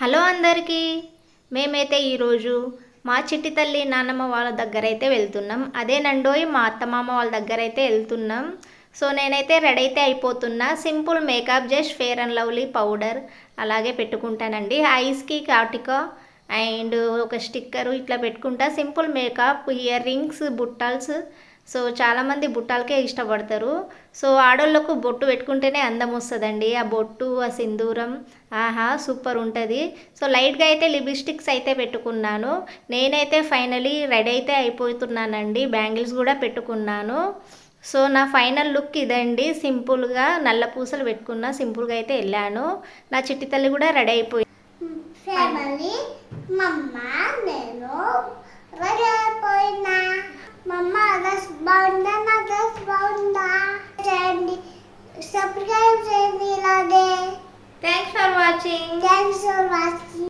Hello అందరికీ. మేమైతే ఈరోజు మా చిట్టి తల్లి నాన్నమ్మ వాళ్ళ దగ్గర అయితే వెళ్తున్నాం. అదేనండోయ్ మా అత్తమామ వాళ్ళ దగ్గర అయితే వెళ్తున్నాం. సో నేనైతే రెడీ అయితే అయిపోతున్నా. Simple makeup, just fair and lovely powder అలాగే పెట్టుకుంటానండి. ఐస్కి కాటికా అండ్ ఒక స్టిక్కరు ఇట్లా పెట్టుకుంటా. సింపుల్ మేకప్, ఇయర్ రింగ్స్, బుట్టల్స్. సో చాలామంది బుట్టాలకే ఇష్టపడతారు. సో ఆడోళ్ళకు బొట్టు పెట్టుకుంటేనే అందం వస్తుందండి. ఆ బొట్టు, ఆ సింధూరం, ఆహా సూపర్ ఉంటుంది. సో లైట్గా అయితే లిప్స్టిక్స్ అయితే పెట్టుకున్నాను. నేనైతే ఫైనలీ రెడీ అయితే అయిపోతున్నానండి. బ్యాంగిల్స్ కూడా పెట్టుకున్నాను. సో నా ఫైనల్ లుక్ ఇదండి. సింపుల్గా నల్ల పూసలు పెట్టుకున్నా, సింపుల్గా అయితే వెళ్ళాను. నా చిట్టి తల్లి కూడా రెడీ అయిపోయింది. ఫ్యామిలీ మమ్మ నేను రెడీ అయిపోయినా. మమ్మ డ్రెస్ బాగుందా? నా డ్రెస్ బాగుందా? చేయండి, సబ్స్క్రైబ్ చేయండి. ఇలాగే thanks for watching. Thanks for watching.